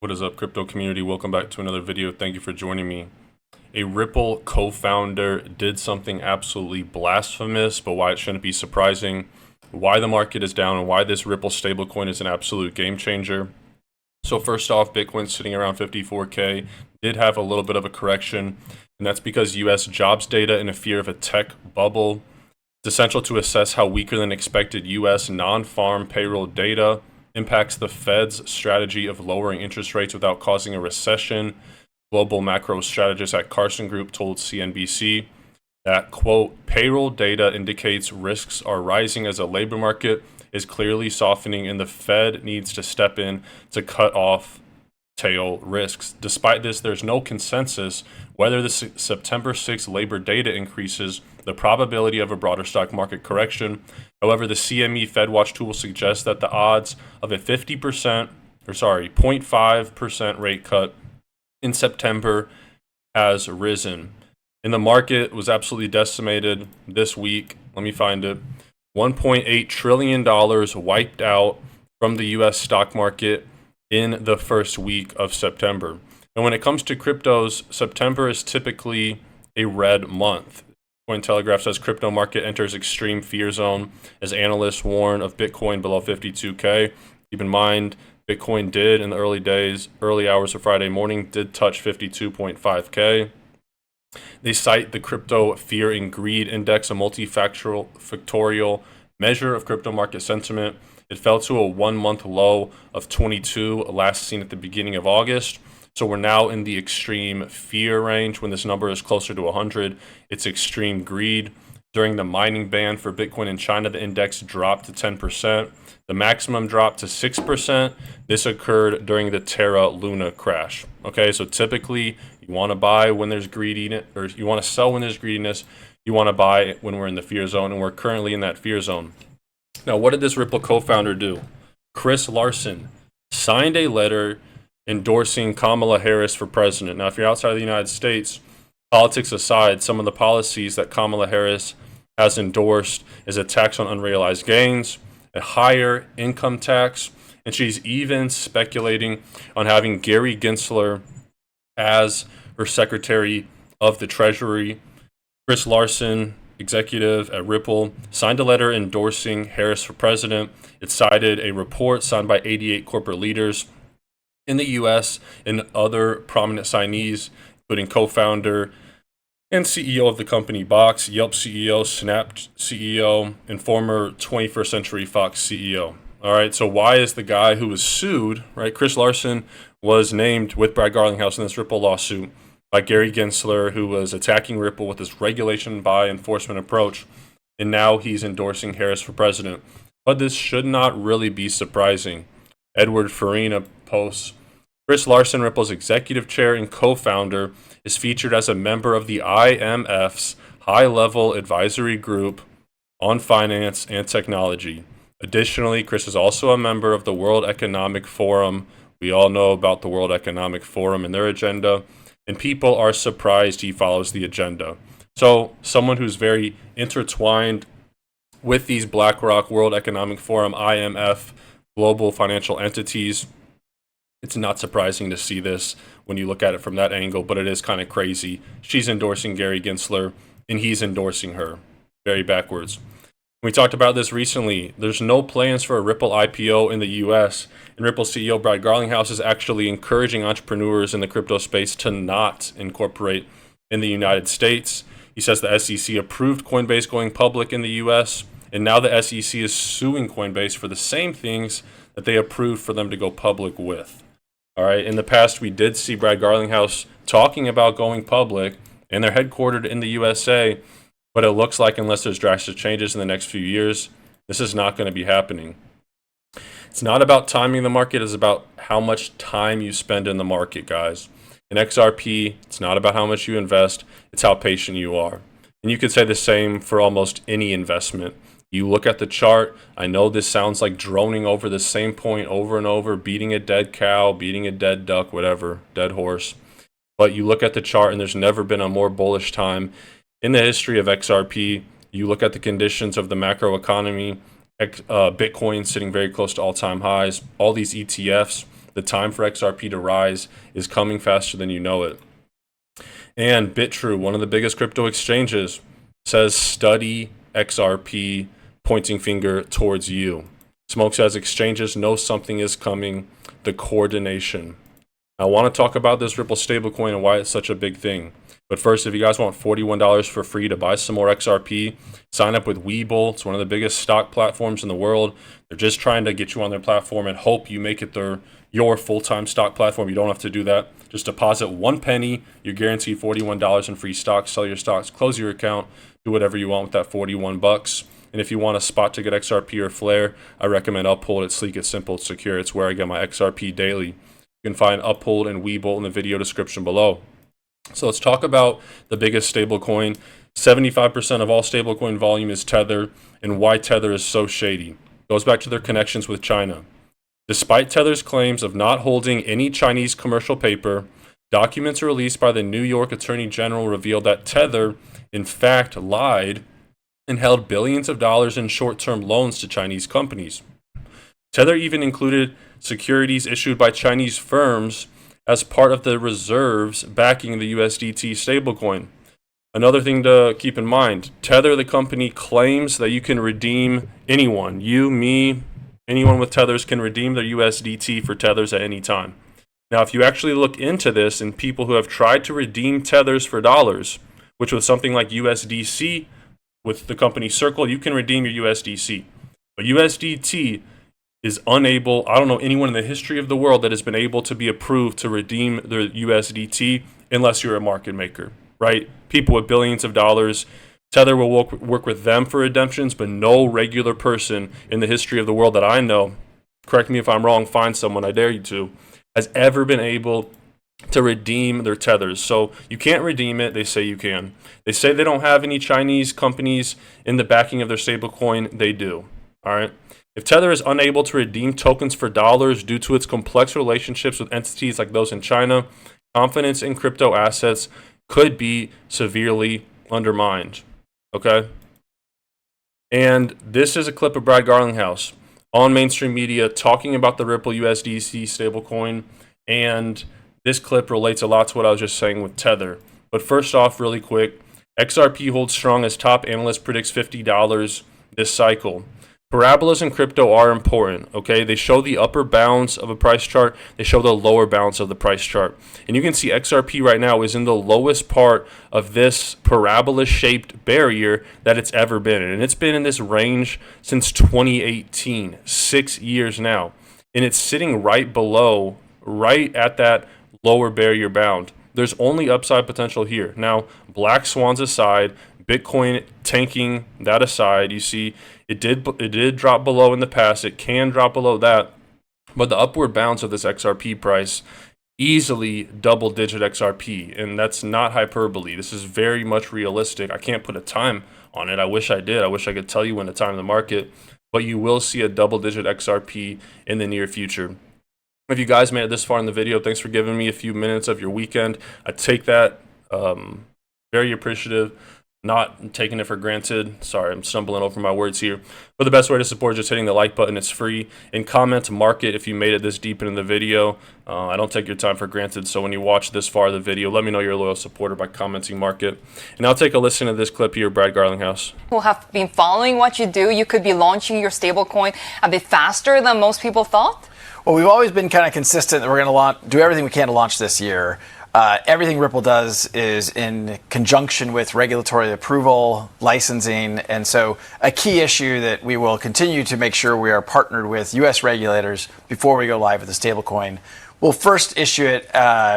What is up, crypto community? Welcome back to another video. Thank you for joining me. A Ripple co-founder did something absolutely blasphemous, but why it shouldn't be surprising, why the market is down, and why this Ripple stablecoin is an absolute game changer. So first off, Bitcoin's sitting around 54K, did have a little bit of a correction, and that's because US jobs data and a fear of a tech bubble. It's essential to assess how weaker than expected US non-farm payroll data impacts the Fed's strategy of lowering interest rates without causing a recession. Global macro strategist at Carson Group told CNBC that, quote, payroll data indicates risks are rising as the labor market is clearly softening and the Fed needs to step in to cut off tail risks. Despite this, there's no consensus whether the September 6th labor data increases the probability of a broader stock market correction. However, the CME FedWatch tool suggests that the odds of a 0.5% rate cut in September has risen. And the market was absolutely decimated this week. Let me find it. $1.8 trillion wiped out from the US stock market in the first week of September. And when it comes to cryptos, September is typically a red month. Cointelegraph says crypto market enters extreme fear zone as analysts warn of Bitcoin below 52K. Keep in mind, Bitcoin did in the early hours of Friday morning, did touch 52.5K. They cite the Crypto Fear and Greed Index, a multifactorial measure of crypto market sentiment. It fell to a 1 month low of 22, last seen at the beginning of August. So we're now in the extreme fear range. When this number is closer to 100, it's extreme greed. During the mining ban for Bitcoin in China, the index dropped to 10%. The maximum dropped to 6%. This occurred during the Terra Luna crash. Okay, so typically you want to buy when there's greediness, or you want to sell when there's greediness. You want to buy when we're in the fear zone, and we're currently in that fear zone. Now, what did this Ripple co-founder do? Chris Larsen signed a letter endorsing Kamala Harris for president. Now, if you're outside of the United States, politics aside, some of the policies that Kamala Harris has endorsed is a tax on unrealized gains, a higher income tax, and she's even speculating on having Gary Gensler as her Secretary of the Treasury. Chris Larsen, executive at Ripple, signed a letter endorsing Harris for president. It cited a report signed by 88 corporate leaders in the U.S. and other prominent signees, including co-founder and CEO of the company Box, Yelp CEO, Snap CEO, and former 21st Century Fox CEO. All right, so why is the guy who was sued, right? Chris Larsen was named with Brad Garlinghouse in this Ripple lawsuit by Gary Gensler, who was attacking Ripple with this regulation by enforcement approach, and now he's endorsing Harris for president. But this should not really be surprising. Edward Farina posts, Chris Larsen, Ripple's executive chair and co-founder, is featured as a member of the IMF's high-level advisory group on finance and technology. Additionally, Chris is also a member of the World Economic Forum. We all know about the World Economic Forum and their agenda, and people are surprised he follows the agenda. So someone who's very intertwined with these BlackRock, World Economic Forum, IMF, global financial entities, it's not surprising to see this when you look at it from that angle, but it is kind of crazy. She's endorsing Gary Gensler, and he's endorsing her. Very backwards. We talked about this recently. There's no plans for a Ripple IPO in the US, and Ripple CEO Brad Garlinghouse is actually encouraging entrepreneurs in the crypto space to not incorporate in the United States. He says the SEC approved Coinbase going public in the US, and now the SEC is suing Coinbase for the same things that they approved for them to go public with. All right, in the past, we did see Brad Garlinghouse talking about going public, and they're headquartered in the USA, but it looks like unless there's drastic changes in the next few years, this is not going to be happening. It's not about timing the market, it's about how much time you spend in the market, guys. In XRP, it's not about how much you invest, it's how patient you are. And you could say the same for almost any investment. You look at the chart. I know this sounds like droning over the same point over and over, beating a dead cow, beating a dead duck, whatever, dead horse. But you look at the chart, and there's never been a more bullish time in the history of XRP. You look at the conditions of the macro economy, Bitcoin sitting very close to all-time highs, all these ETFs, The time for XRP to rise is coming faster than you know it. And BitTrue, one of the biggest crypto exchanges, says study XRP, pointing finger towards you. Smoke says exchanges know something is coming, the coordination. I want to talk about this Ripple stablecoin and why it's such a big thing. But first, if you guys want $41 for free to buy some more XRP, sign up with Webull. It's one of the biggest stock platforms in the world. They're just trying to get you on their platform and hope you make it your full-time stock platform. You don't have to do that. Just deposit 1 penny. You're guaranteed $41 in free stocks. Sell your stocks, close your account, do whatever you want with that 41 bucks. And if you want a spot to get XRP or Flare, I recommend Uphold. It's sleek, it's simple, it's secure. It's where I get my XRP daily. You can find Uphold and Webull in the video description below. So let's talk about the biggest stablecoin. 75% of all stablecoin volume is Tether, and why Tether is so shady. It goes back to their connections with China. Despite Tether's claims of not holding any Chinese commercial paper, documents released by the New York Attorney General revealed that Tether, in fact, lied and held billions of dollars in short-term loans to Chinese companies. Tether even included securities issued by Chinese firms as part of the reserves backing the USDT stablecoin. Another thing to keep in mind, Tether, the company, claims that you can redeem anyone. You, me, anyone with Tethers can redeem their USDT for Tethers at any time. Now, if you actually look into this and people who have tried to redeem Tethers for dollars, which was something like USDC with the company Circle, you can redeem your USDC. But USDT is unable, I don't know anyone in the history of the world that has been able to be approved to redeem their USDT unless you're a market maker, right? People with billions of dollars. Tether will work with them for redemptions, but no regular person in the history of the world that I know, correct me if I'm wrong, find someone, I dare you to, has ever been able to redeem their Tethers. So you can't redeem it. They say you can. They say they don't have any Chinese companies in the backing of their stablecoin. They do. All right. If Tether is unable to redeem tokens for dollars due to its complex relationships with entities like those in China, confidence in crypto assets could be severely undermined. Okay? And this is a clip of Brad Garlinghouse on mainstream media talking about the Ripple USDC stablecoin, and this clip relates a lot to what I was just saying with Tether. But first off, really quick, XRP holds strong as top analyst predicts $50 this cycle. Parabolas in crypto are important, okay? They show the upper bounds of a price chart. They show the lower bounds of the price chart. And you can see XRP right now is in the lowest part of this parabola-shaped barrier that it's ever been in. And it's been in this range since 2018, 6 years now. And it's sitting right below, right at that lower barrier bound. There's only upside potential here. Now, black swans aside, Bitcoin tanking that aside, you see it did drop below in the past. It can drop below that, but the upward bounds of this XRP price easily double-digit XRP, and that's not hyperbole. This is very much realistic. I can't put a time on it. I wish I did. I wish I could tell you when to time the market, but you will see a double-digit XRP in the near future. If you guys made it this far in the video, thanks for giving me a few minutes of your weekend. I take that. Very appreciative. Not taking it for granted. Sorry, I'm stumbling over my words here. But the best way to support is just hitting the like button. It's free. And comment market if you made it this deep into the video. I don't take your time for granted. So when you watch this far of the video, let me know you're a loyal supporter by commenting market. And I'll take a listen to this clip here, Brad Garlinghouse. Who have been following what you do, you could be launching your stablecoin a bit faster than most people thought? Well, we've always been kind of consistent that we're going to do everything we can to launch this year. Everything Ripple does is in conjunction with regulatory approval, licensing, and so a key issue that we will continue to make sure we are partnered with U.S. regulators before we go live with the stablecoin. We'll first issue it,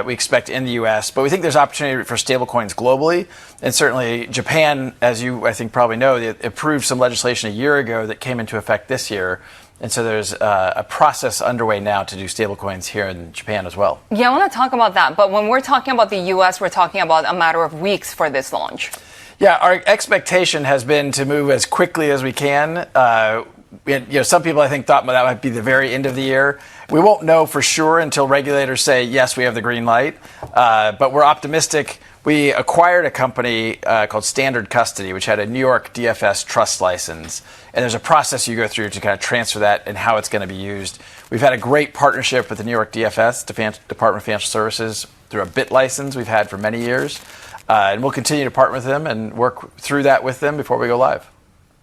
we expect, in the U.S., but we think there's opportunity for stablecoins globally. And certainly Japan, as you, I think, probably know, they approved some legislation a year ago that came into effect this year. And so there's a process underway now to do stablecoins here in Japan as well. Yeah, I want to talk about that. But when we're talking about the U.S., we're talking about a matter of weeks for this launch. Yeah, our expectation has been to move as quickly as we can. Some people, I think, thought that might be the very end of the year. We won't know for sure until regulators say, yes, we have the green light. But we're optimistic. We acquired a company called Standard Custody, which had a New York DFS trust license. And there's a process you go through to kind of transfer that and how it's going to be used. We've had a great partnership with the New York DFS, Department of Financial Services, through a BIT license we've had for many years. And we'll continue to partner with them and work through that with them before we go live.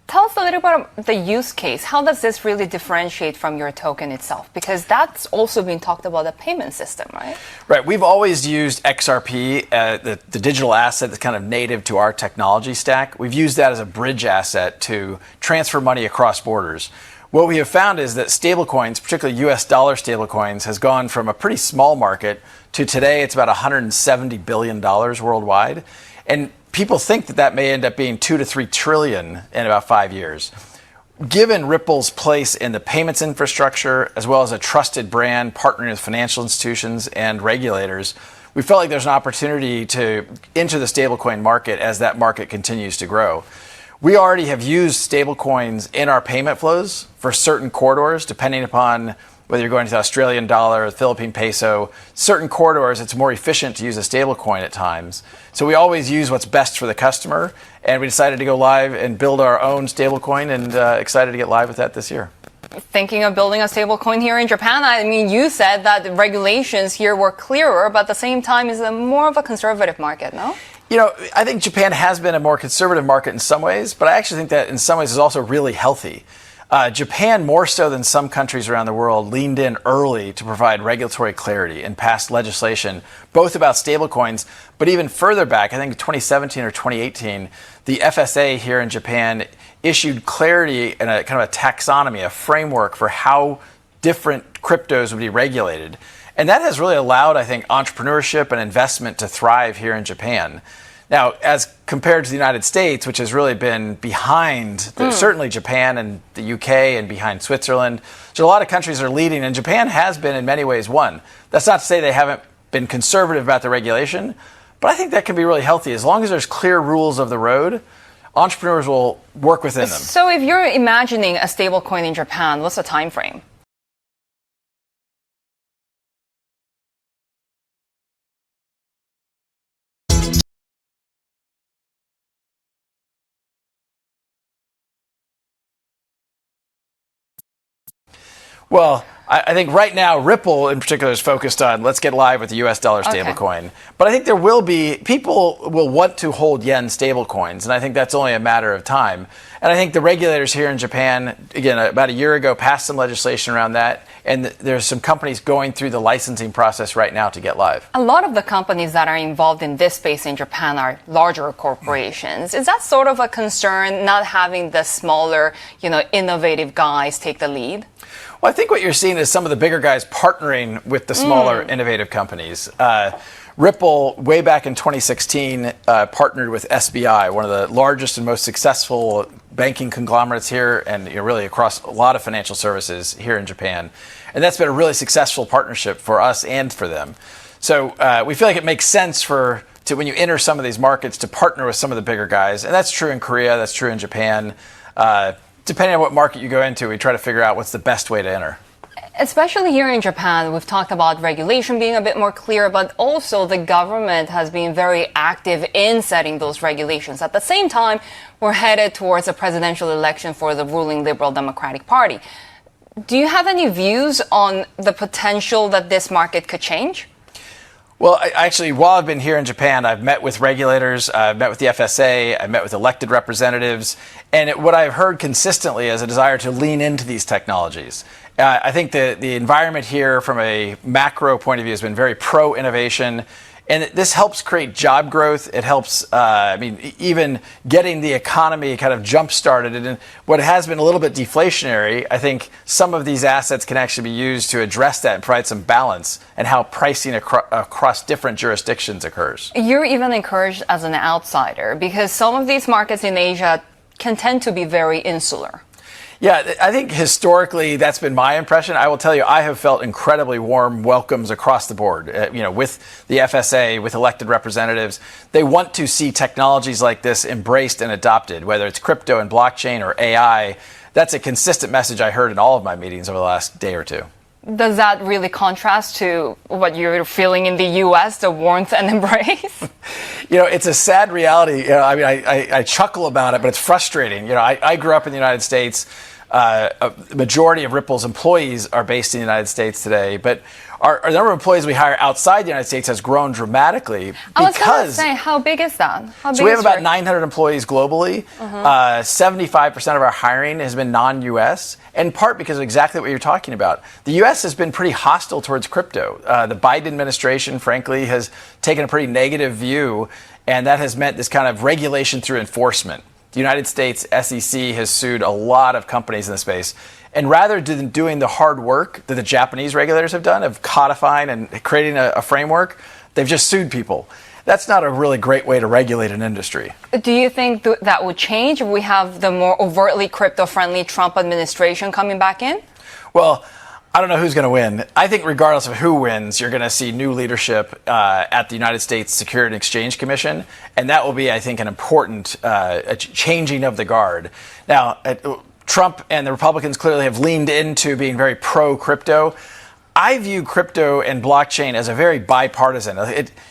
Tell us a little bit about the use case. How does this really differentiate from your token itself? Because that's also been talked about, the payment system, right? Right. We've always used XRP, the digital asset that's kind of native to our technology stack. We've used that as a bridge asset to transfer money across borders. What we have found is that stablecoins, particularly US dollar stablecoins, has gone from a pretty small market to today it's about $170 billion worldwide. And people think that that may end up being 2 to 3 trillion in about 5 years. Given Ripple's place in the payments infrastructure, as well as a trusted brand partnering with financial institutions and regulators, we felt like there's an opportunity to enter the stablecoin market as that market continues to grow. We already have used stablecoins in our payment flows for certain corridors, depending upon whether you're going to the Australian dollar or the Philippine peso. Certain corridors, it's more efficient to use a stablecoin at times. So we always use what's best for the customer, and we decided to go live and build our own stablecoin, and excited to get live with that this year. Thinking of building a stablecoin here in Japan, I mean, you said that the regulations here were clearer, but at the same time, is it more of a conservative market, no? You know, I think Japan has been a more conservative market in some ways, but I actually think that in some ways is also really healthy. Japan, more so than some countries around the world, leaned in early to provide regulatory clarity and passed legislation, both about stablecoins, but even further back, I think 2017 or 2018, the FSA here in Japan issued clarity and a kind of a taxonomy, a framework for how different cryptos would be regulated. And that has really allowed, I think, entrepreneurship and investment to thrive here in Japan. Now, as compared to the United States, which has really been behind, certainly Japan and the UK and behind Switzerland, so a lot of countries are leading, and Japan has been in many ways one. That's not to say they haven't been conservative about the regulation, but I think that can be really healthy. As long as there's clear rules of the road, entrepreneurs will work within them. So if you're imagining a stablecoin in Japan, what's the time frame? Well, I think right now Ripple in particular is focused on let's get live with the US dollar stablecoin. Okay. But I think there will be, people will want to hold yen stablecoins, and I think that's only a matter of time. And I think the regulators here in Japan, again, about a year ago, passed some legislation around that, and there's some companies going through the licensing process right now to get live. A lot of the companies that are involved in this space in Japan are larger corporations. Is that sort of a concern, not having the smaller, innovative guys take the lead? Well, I think what you're seeing is some of the bigger guys partnering with the smaller innovative companies. Ripple, way back in 2016, partnered with SBI, one of the largest and most successful banking conglomerates here, and really across a lot of financial services here in Japan. And that's been a really successful partnership for us and for them. So we feel like it makes sense when you enter some of these markets to partner with some of the bigger guys. And that's true in Korea, that's true in Japan. Depending on what market you go into, we try to figure out what's the best way to enter. Especially here in Japan, we've talked about regulation being a bit more clear, but also the government has been very active in setting those regulations. At the same time, we're headed towards a presidential election for the ruling Liberal Democratic Party. Do you have any views on the potential that this market could change? Well, actually, while I've been here in Japan, I've met with regulators, I've met with the FSA, I've met with elected representatives, and what I've heard consistently is a desire to lean into these technologies. I think the environment here from a macro point of view has been very pro-innovation, and this helps create job growth. It helps, even getting the economy kind of jump-started. And what has been a little bit deflationary, I think some of these assets can actually be used to address that and provide some balance in how pricing across different jurisdictions occurs. You're even encouraged as an outsider because some of these markets in Asia can tend to be very insular. Yeah, I think historically that's been my impression. I will tell you, I have felt incredibly warm welcomes across the board. With the FSA, with elected representatives, they want to see technologies like this embraced and adopted, whether it's crypto and blockchain or AI. That's a consistent message I heard in all of my meetings over the last day or two. Does that really contrast to what you're feeling in the U.S., the warmth and embrace? It's a sad reality. I mean, I chuckle about it, but it's frustrating. I grew up in the United States. A majority of Ripple's employees are based in the United States today, but our number of employees we hire outside the United States has grown dramatically. I was going to say, how big is that? So we have about 900 employees globally. 75% of our hiring has been non-U.S., in part because of exactly what you're talking about. The U.S. has been pretty hostile towards crypto. The Biden administration, frankly, has taken a pretty negative view, and that has meant this kind of regulation through enforcement. The United States SEC has sued a lot of companies in the space. And rather than doing the hard work that the Japanese regulators have done of codifying and creating a framework, they've just sued people. That's not a really great way to regulate an industry. Do you think that would change if we have the more overtly crypto-friendly Trump administration coming back in? Well, I don't know who's going to win. I think regardless of who wins, you're going to see new leadership at the United States Securities and Exchange Commission. And that will be, I think, an important changing of the guard. Now, Trump and the Republicans clearly have leaned into being very pro-crypto. I view crypto and blockchain as a very bipartisan.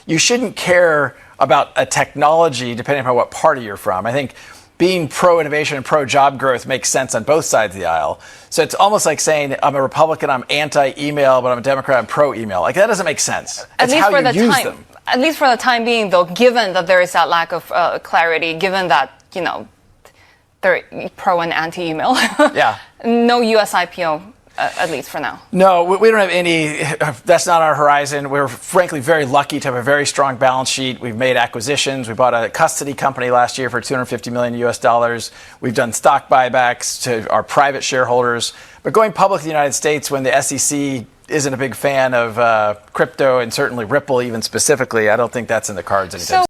You shouldn't care about a technology depending upon what party you're from. I think being pro-innovation and pro-job growth makes sense on both sides of the aisle. So it's almost like saying I'm a Republican, I'm anti-email, but I'm a Democrat, I'm pro-email. Like, that doesn't make sense. It's how you use them. At least for the time being, though, given that there is that lack of clarity, given that, they're pro and anti-email. Yeah. No U.S. IPO. At least for now. No, we don't have any. That's not our horizon. We're frankly very lucky to have a very strong balance sheet. We've made acquisitions. We bought a custody company last year for $250 million US. We've done stock buybacks to our private shareholders. But going public in the United States when the SEC isn't a big fan of crypto and certainly Ripple even specifically, I don't think that's in the cards anytime soon.